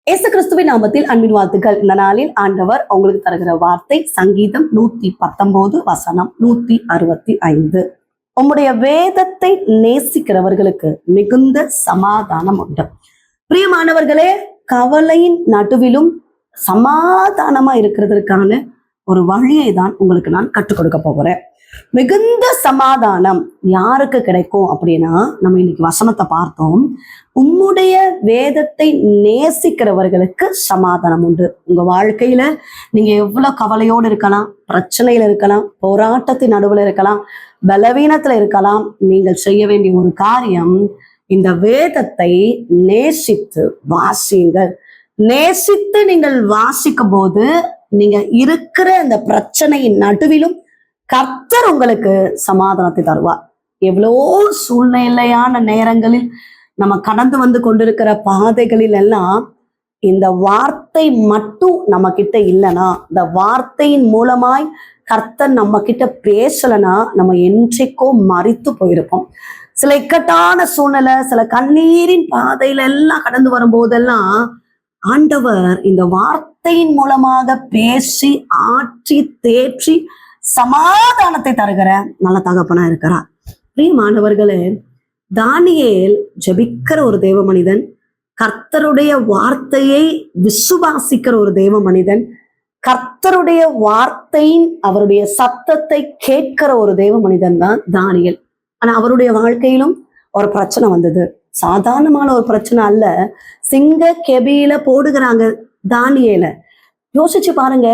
இயேசு கிறிஸ்துவின் நாமத்தில் அன்பின் வாழ்த்துக்கள். இந்த நாளில் ஆண்டவர் உங்களுக்கு தருகிற வார்த்தை சங்கீதம் 119 வசனம் 165. உம்முடைய வேதத்தை நேசிக்கிறவர்களுக்கு மிகுந்த சமாதானம் உண்டு. பிரியமானவர்களே, கவலையின் நடுவிலும் சமாதானமா இருக்கிறதுக்கான ஒரு வழியை தான் உங்களுக்கு நான் கற்றுக் கொடுக்க போகிறேன். மிகுந்த சமாதானம் யாருக்கு கிடைக்கும் அப்படின்னா, நம்ம இன்னைக்கு வசனத்தை பார்த்தோம். உம்முடைய வேதத்தை நேசிக்கிறவர்களுக்கு சமாதானம் உண்டு. உங்க வாழ்க்கையில நீங்க எவ்வளவு கவலையோடு இருக்கலாம், பிரச்சனையில இருக்கலாம், போராட்டத்தின் நடுவில் இருக்கலாம், பலவீனத்துல இருக்கலாம். நீங்கள் செய்ய வேண்டிய ஒரு காரியம், இந்த வேதத்தை நேசித்து வாசியுங்கள். நேசித்து நீங்கள் வாசிக்கும் போது நீங்க இருக்கிற இந்த பிரச்சனையின் நடுவிலும் கர்த்தர் உங்களுக்கு சமாதானத்தை தருவார். எவ்வளோ சூழ்நிலையான நேரங்களில் நம்ம கடந்து வந்து கொண்டிருக்கிற பாதைகளில் எல்லாம் இந்த வார்த்தை மட்டும் நம்ம கிட்ட இல்லைன்னா, இந்த வார்த்தையின் மூலமாய் கர்த்தர் நம்ம கிட்ட பேசலைன்னா நம்ம என்றைக்கோ மரித்து போயிருப்போம். சில இக்கட்டான சூழ்நிலை, சில கண்ணீரின் பாதையில எல்லாம் கடந்து வரும்போதெல்லாம் ஆண்டவர் இந்த வார்த்தையின் மூலமாக பேசி ஆற்றி தேற்றி சமாதானத்தை தருகிற நல்ல தகப்பனா இருக்கிறார். பிரியமானவர்களே, தானியேல் ஜெபிக்கிற ஒரு தேவ மனிதன், கர்த்தருடைய வார்த்தையை விசுவாசிக்கிற ஒரு தேவ மனிதன், கர்த்தருடைய வார்த்தையின் அவருடைய சத்தத்தை கேட்கிற ஒரு தேவ மனிதன் தான் தானியேல். ஆனா அவருடைய வாழ்க்கையிலும் ஒரு பிரச்சனை வந்தது. சாதாரணமான ஒரு பிரச்சனை அல்ல. சிங்க கெபியில போடுகிறாங்க தானியேல. யோசிச்சு பாருங்க,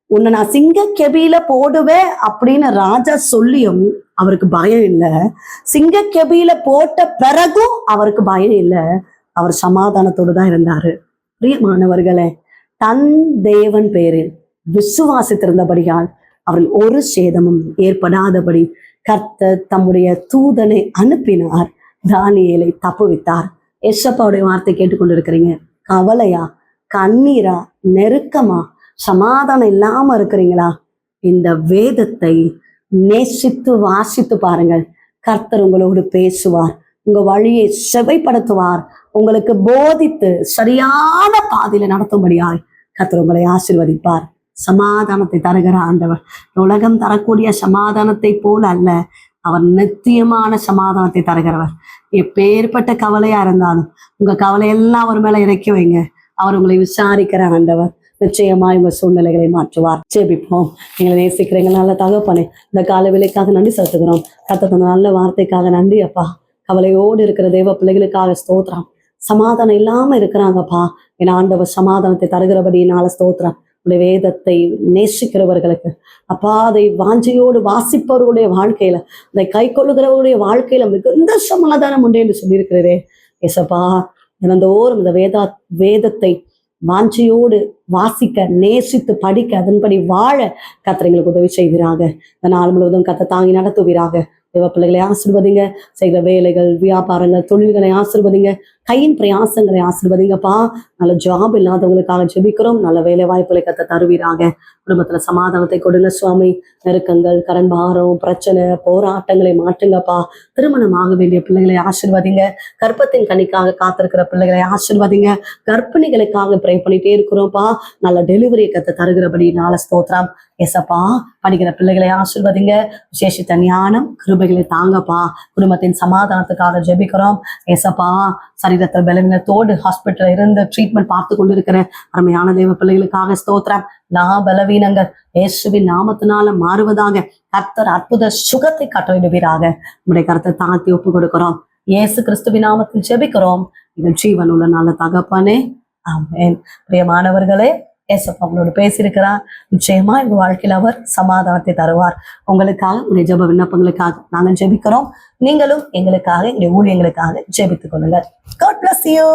உன்னை நான் சிங்க கெபியில போடுவேன் அப்படின்னு ராஜா சொல்லியும் அவருக்கு பயம் இல்லை. சிங்க கெபியில போட்ட பிறகும் அவருக்கு பயம் இல்லை. அவர் சமாதானத்தோடு தான் இருந்தாரு. பிரியமானவர்களே, தன் தேவன் பேரில் விசுவாசித்திருந்தபடியால் அவரில் ஒரு சேதமும் ஏற்படாதபடி கர்த்தர் தம்முடைய தூதனை அனுப்பினார். தானியேலை தப்புவித்தார். எசப்பாவுடைய வார்த்தை கேட்டுக்கொண்டிருக்கிறீங்க. கவலையா, கண்ணீரா, நெருக்கமா, சமாதானம் இல்லாம இருக்கிறீங்களா? இந்த வேதத்தை நேசித்து வாசித்து பாருங்கள். கர்த்தர் உங்களோடு பேசுவார், உங்க வழியை செவைப்படுத்துவார், உங்களுக்கு போதித்து சரியான பாதையில நடத்தும்படியாய் கர்த்தர் உங்களை ஆசீர்வதிப்பார். சமாதானத்தை தருகிற ஆண்டவர் உலகம் தரக்கூடிய சமாதானத்தை போல அல்ல, அவர் நித்தியமான சமாதானத்தை தருகிறவர். எப்பேற்பட்ட கவலையா இருந்தாலும் உங்க கவலையெல்லாம் அவர் மேல இறக்கி வைங்க. அவர் உங்களை விசாரிக்கிற ஆண்டவர். நிச்சயமாய் உங்க சூழ்நிலைகளை மாற்றுவார். ஜெபிப்போம். எங்களை நேசிக்கிறீங்க நல்ல தகப்பனே, இந்த கால வேளைக்காக நன்றி செலுத்துகிறோம். கர்த்தர் நல்ல வார்த்தைக்காக நன்றி அப்பா. கவலையோடு இருக்கிற தேவ பிள்ளைகளுக்காக ஸ்தோத்திரம். சமாதானம் இல்லாம இருக்கிறாங்கப்பா, என் ஆண்டவர் சமாதானத்தை தருகிறபடியினால ஸ்தோத்திரம். உடைய வேதத்தை நேசிக்கிறவர்களுக்கு அப்பா, அதை வாஞ்சையோடு வாசிப்பவர்களுடைய வாழ்க்கையில, அதை கை கொள்ளுகிறவர்களுடைய வாழ்க்கையில மிகுந்த சமாதானம் உண்டு என்று சொல்லியிருக்கிறதே ஏசப்பா. தினந்தோறும் இந்த வேதத்தை வாஞ்சையோடு வாசிக்க, நேசித்து படிக்க, அதன்படி வாழ கர்த்தர் எங்களுக்கு உதவி செய்வீராக. இந்த நாள் முழுவதும் கர்த்தர் தாங்கி நடத்துவீராக. தேவ பிள்ளைகளை ஆசீர்வதிங்க. செய்கிற வேலைகள், வியாபாரங்கள், தொழில்களை ஆசீர்வதிங்க. கையின் பிரயாசங்களை ஆசீர்வதிங்கப்பா. நல்ல ஜாப் இல்லாதவங்களுக்காக ஜெபிக்கிறோம். நல்ல வேலை வாய்ப்புகளை கர்த்தர் தருவீராக. குடும்பத்துல சமாதானத்தை கொடுங்க சுவாமி. நெருக்கங்கள், கடன் பாரம், பிரச்சனை, போராட்டங்களை மாற்றுங்கப்பா. திருமணம் ஆக வேண்டிய பிள்ளைகளை ஆசீர்வதிங்க. கர்ப்பத்தின் கனிக்காக காத்திருக்கிற பிள்ளைகளை ஆசீர்வதிங்க. கர்ப்பிணிகளுக்காக ப்ரே பண்ணிட்டே இருக்கிறோம்ப்பா. நல்ல டெலிவரியை கர்த்தர் தருகிறபடி நாள ஸ்தோத்திரம் ஏசப்பா. படிக்கிற பிள்ளைகளை ஆசீர்வதிங்க. விசேஷித்த ஞானம் கிருபைகளை தாங்கப்பா. குடும்பத்தின் சமாதானத்துக்காக ஜெபிக்கிறோம் ஏசப்பா. சரீரத்தில் பலவீனத்தோடு ஹாஸ்பிட்டல் இருந்து ட்ரீட்மெண்ட் பார்த்து கொண்டிருக்கிற அருமையான தேவ பிள்ளைகளுக்காக ஸ்தோத்திரம். பலவீனங்கள் இயேசுவின் நாமத்தினால மாறுவதாக. கர்த்தர் அற்புத சுகத்தை கட்டளையிடுவீராக. உங்களுடைய கருத்தை தாழ்த்தி ஒப்பு கொடுக்கிறோம். இயேசு கிறிஸ்துவின் நாமத்தில் ஜெபிக்கிறோம் எங்கள் ஜீவன் உள்ள நல்ல தகப்பனே, ஆமென். பிரியமானவர்களே, ஏசப்பா அவங்களோட பேசியிருக்கிறார். நிச்சயமா எங்க வாழ்க்கையில் அவர் சமாதானத்தை தருவார். உங்களுக்காக, உங்களுடைய ஜெப விண்ணப்பங்களுக்காக நாங்கள் ஜெபிக்கிறோம். நீங்களும் எங்களுக்காக, எங்களுடைய ஊழியங்களுக்காக ஜெபித்துக் கொள்ளுங்கள். God bless you.